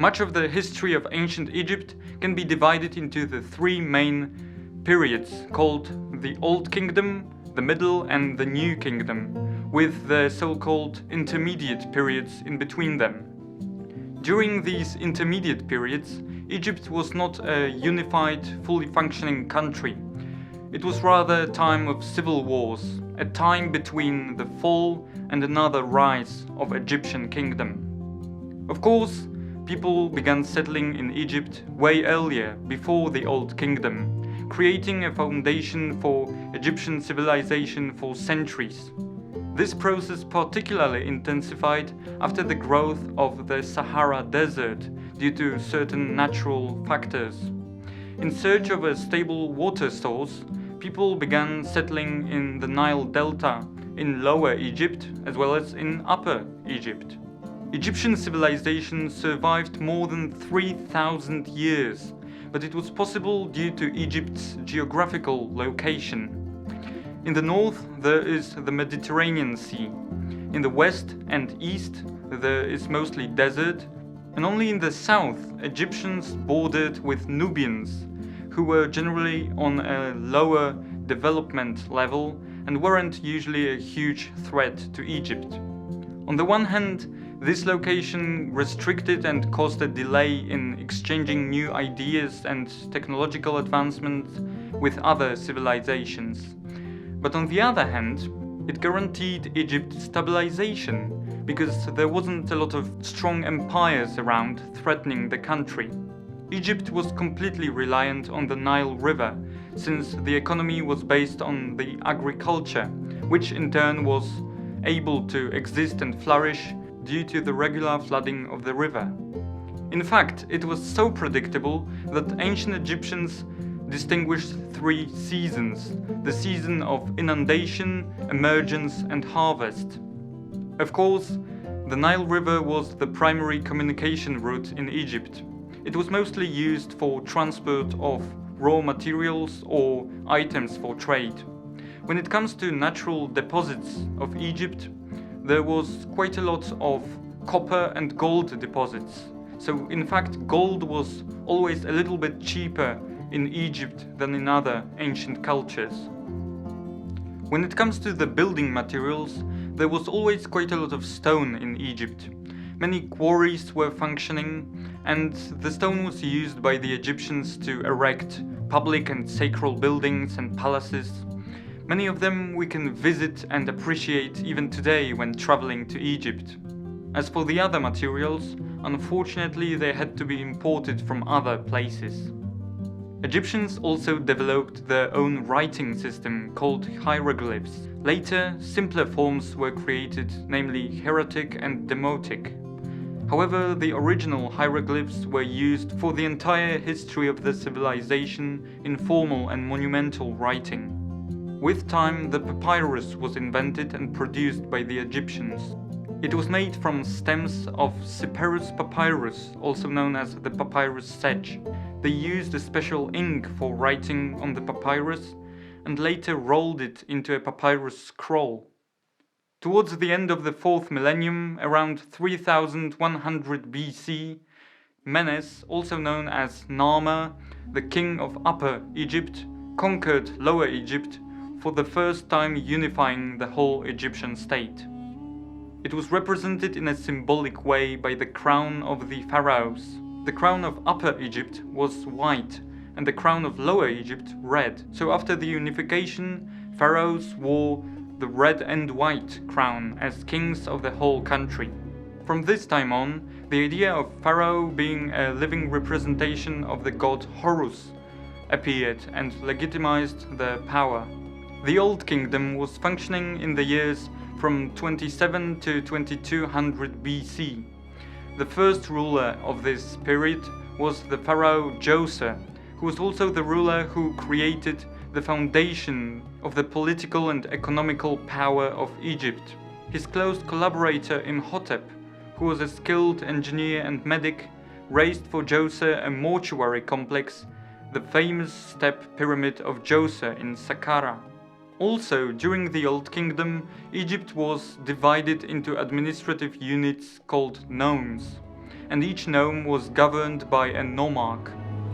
Much of the history of ancient Egypt can be divided into the three main periods called the Old Kingdom, the Middle and the New Kingdom, with the so-called intermediate periods in between them. During these intermediate periods, Egypt was not a unified, fully functioning country. It was rather a time of civil wars, a time between the fall and another rise of Egyptian kingdom. Of course, people began settling in Egypt way earlier, before the Old Kingdom, creating a foundation for Egyptian civilization for centuries. This process particularly intensified after the growth of the Sahara Desert due to certain natural factors. In search of a stable water source, people began settling in the Nile Delta, in Lower Egypt, as well as in Upper Egypt. Egyptian civilization survived more than 3,000 years, but it was possible due to Egypt's geographical location. In the north, there is the Mediterranean Sea. In the west and east, there is mostly desert, and only in the south, Egyptians bordered with Nubians, who were generally on a lower development level and weren't usually a huge threat to Egypt. On the one hand, this location restricted and caused a delay in exchanging new ideas and technological advancements with other civilizations. But on the other hand, it guaranteed Egypt stabilization, because there wasn't a lot of strong empires around threatening the country. Egypt was completely reliant on the Nile River, since the economy was based on the agriculture, which in turn was able to exist and flourish due to the regular flooding of the river. In fact, it was so predictable that ancient Egyptians distinguished three seasons: the season of inundation, emergence, and harvest. Of course, the Nile River was the primary communication route in Egypt. It was mostly used for transport of raw materials or items for trade. When it comes to natural deposits of Egypt, there was quite a lot of copper and gold deposits. So in fact, gold was always a little bit cheaper in Egypt than in other ancient cultures. When it comes to the building materials, there was always quite a lot of stone in Egypt. Many quarries were functioning, and the stone was used by the Egyptians to erect public and sacred buildings and palaces. Many of them we can visit and appreciate even today when traveling to Egypt. As for the other materials, unfortunately they had to be imported from other places. Egyptians also developed their own writing system called hieroglyphs. Later, simpler forms were created, namely hieratic and demotic. However, the original hieroglyphs were used for the entire history of the civilization in formal and monumental writing. With time, the papyrus was invented and produced by the Egyptians. It was made from stems of Cyperus papyrus, also known as the papyrus sedge. They used a special ink for writing on the papyrus and later rolled it into a papyrus scroll. Towards the end of the 4th millennium, around 3100 BC, Menes, also known as Narmer, the king of Upper Egypt, conquered Lower Egypt, for the first time unifying the whole Egyptian state. It was represented in a symbolic way by the crown of the pharaohs. The crown of Upper Egypt was white, and the crown of Lower Egypt red. So after the unification, pharaohs wore the red and white crown as kings of the whole country. From this time on, the idea of pharaoh being a living representation of the god Horus appeared and legitimized their power. The Old Kingdom was functioning in the years from 27 to 2200 BC. The first ruler of this period was the pharaoh Djoser, who was also the ruler who created the foundation of the political and economical power of Egypt. His close collaborator Imhotep, who was a skilled engineer and medic, raised for Djoser a mortuary complex, the famous step pyramid of Djoser in Saqqara. Also, during the Old Kingdom, Egypt was divided into administrative units called nomes. and each nome was governed by a nomarch.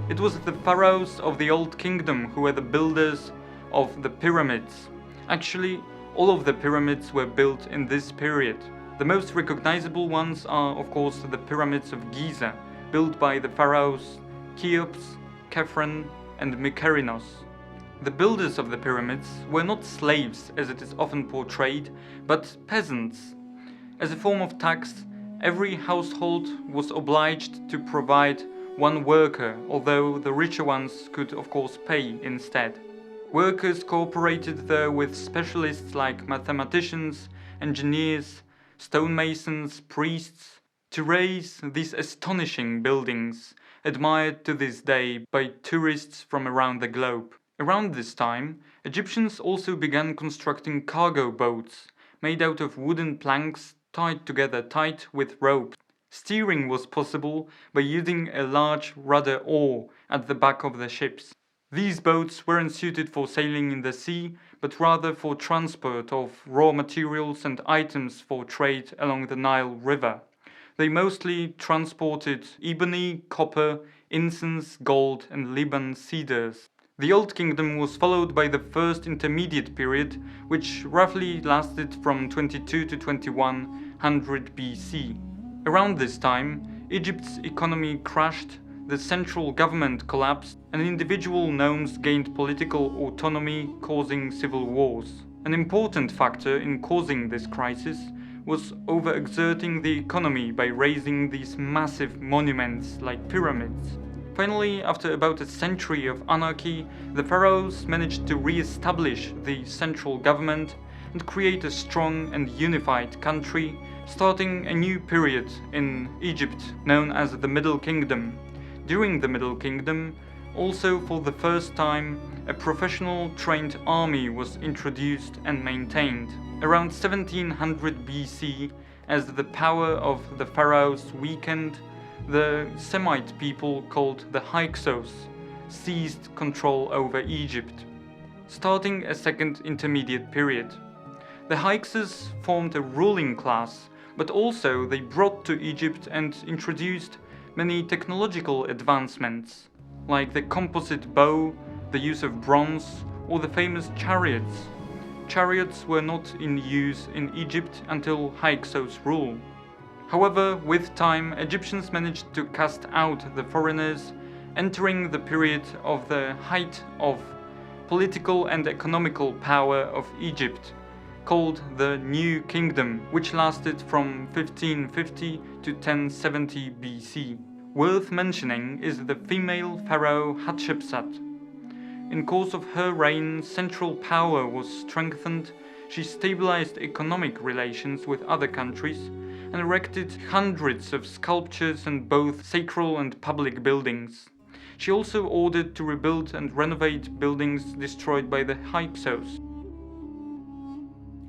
It was the pharaohs of the Old Kingdom who were the builders of the pyramids. Actually, all of the pyramids were built in this period. The most recognizable ones are, of course, the pyramids of Giza, built by the pharaohs Cheops, Khephren, and Mykerinos. The builders of the pyramids were not slaves, as it is often portrayed, but peasants. As a form of tax, every household was obliged to provide one worker, although the richer ones could of course pay instead. Workers cooperated there with specialists like mathematicians, engineers, stonemasons, priests, to raise these astonishing buildings, admired to this day by tourists from around the globe. Around this time, Egyptians also began constructing cargo boats, made out of wooden planks tied together tight with ropes. Steering was possible by using a large rudder oar at the back of the ships. These boats weren't suited for sailing in the sea, but rather for transport of raw materials and items for trade along the Nile River. They mostly transported ebony, copper, incense, gold, and Lebanon cedars. The Old Kingdom was followed by the First Intermediate Period, which roughly lasted from 22 to 2100 BC. Around this time, Egypt's economy crashed, the central government collapsed, and individual nomes gained political autonomy, causing civil wars. An important factor in causing this crisis was overexerting the economy by raising these massive monuments like pyramids. Finally, after about a century of anarchy, the pharaohs managed to re-establish the central government and create a strong and unified country, starting a new period in Egypt known as the Middle Kingdom. During the Middle Kingdom, also for the first time, a professional trained army was introduced and maintained. Around 1700 BC, as the power of the pharaohs weakened, the Semite people called the Hyksos seized control over Egypt, starting a second intermediate period. The Hyksos formed a ruling class, but also they brought to Egypt and introduced many technological advancements, like the composite bow, the use of bronze, or the famous chariots. Chariots were not in use in Egypt until Hyksos rule. However, with time, Egyptians managed to cast out the foreigners, entering the period of the height of political and economical power of Egypt, called the New Kingdom, which lasted from 1550 to 1070 BC. Worth mentioning is the female pharaoh Hatshepsut. In course of her reign, central power was strengthened, she stabilized economic relations with other countries, and erected hundreds of sculptures and both sacral and public buildings. She also ordered to rebuild and renovate buildings destroyed by the Hyksos.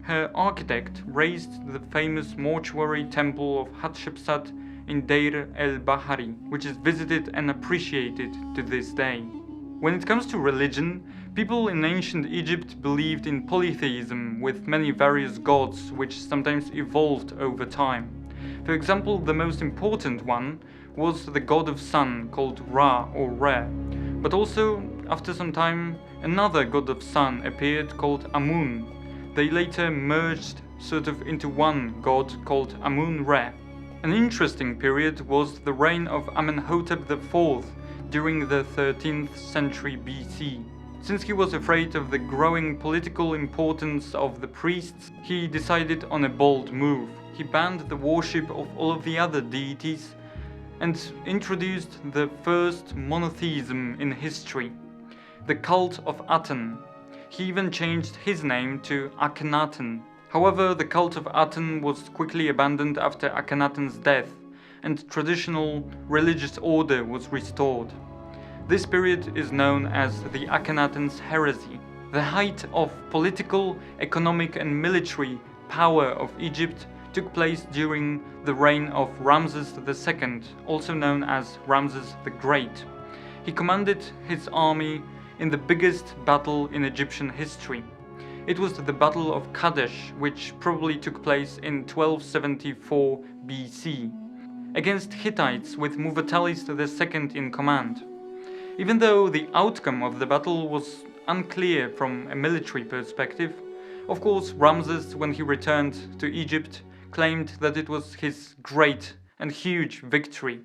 Her architect raised the famous mortuary temple of Hatshepsut in Deir el-Bahari, which is visited and appreciated to this day. When it comes to religion, people in ancient Egypt believed in polytheism with many various gods which sometimes evolved over time. For example, the most important one was the god of sun called Ra or Re, but also, after some time, another god of sun appeared called Amun. They later merged sort of into one god called Amun-Re. An interesting period was the reign of Amenhotep IV during the 13th century BC. Since he was afraid of the growing political importance of the priests, he decided on a bold move. He banned the worship of all of the other deities and introduced the first monotheism in history, the cult of Aten. He even changed his name to Akhenaten. However, the cult of Aten was quickly abandoned after Akhenaten's death, and traditional religious order was restored. This period is known as the Akhenaten's heresy. The height of political, economic and military power of Egypt took place during the reign of Ramses II, also known as Ramses the Great. He commanded his army in the biggest battle in Egyptian history. It was the Battle of Kadesh, which probably took place in 1274 BC. against Hittites with Muvattalis II in command. Even though the outcome of the battle was unclear from a military perspective, of course Ramses, when he returned to Egypt, claimed that it was his great and huge victory.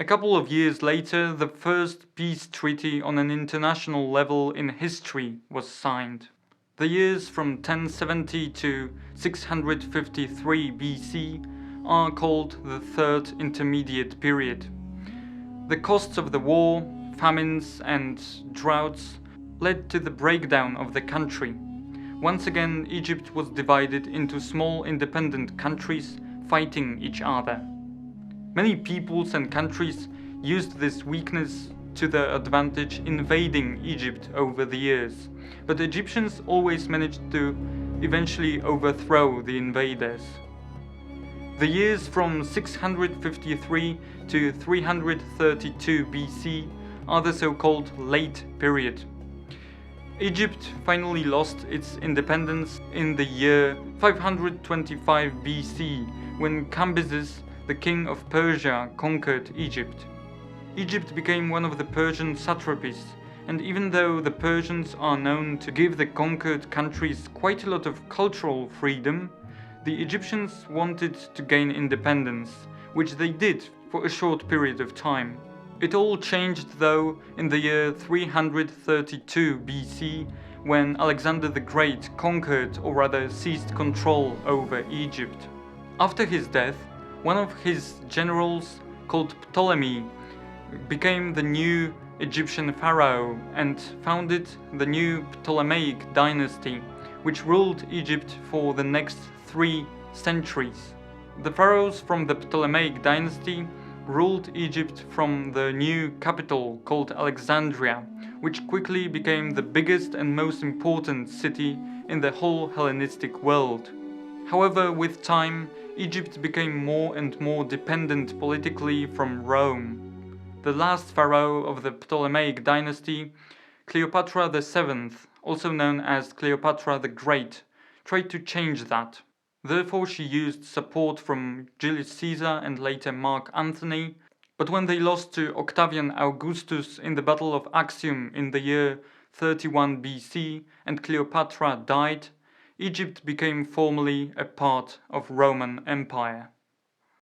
A couple of years later, the first peace treaty on an international level in history was signed. The years from 1070 to 653 BC are called the Third Intermediate Period. The costs of the war, famines and droughts led to the breakdown of the country. Once again, Egypt was divided into small independent countries fighting each other. Many peoples and countries used this weakness to their advantage, invading Egypt over the years, but the Egyptians always managed to eventually overthrow the invaders. The years from 653 to 332 BC are the so-called Late Period. Egypt finally lost its independence in the year 525 BC when Cambyses, the king of Persia, conquered Egypt. Egypt became one of the Persian satrapies, and even though the Persians are known to give the conquered countries quite a lot of cultural freedom, the Egyptians wanted to gain independence, which they did for a short period of time. It all changed though in the year 332 BC, when Alexander the Great conquered, or rather seized control over Egypt. After his death, one of his generals, called Ptolemy, became the new Egyptian pharaoh and founded the new Ptolemaic dynasty, which ruled Egypt for the next 3 centuries. The pharaohs from the Ptolemaic dynasty ruled Egypt from the new capital called Alexandria, which quickly became the biggest and most important city in the whole Hellenistic world. However, with time, Egypt became more and more dependent politically from Rome. The last pharaoh of the Ptolemaic dynasty, Cleopatra VII, also known as Cleopatra the Great, tried to change that. Therefore she used support from Julius Caesar and later Mark Antony, but when they lost to Octavian Augustus in the Battle of Actium in the year 31 BC and Cleopatra died, Egypt became formally a part of Roman Empire.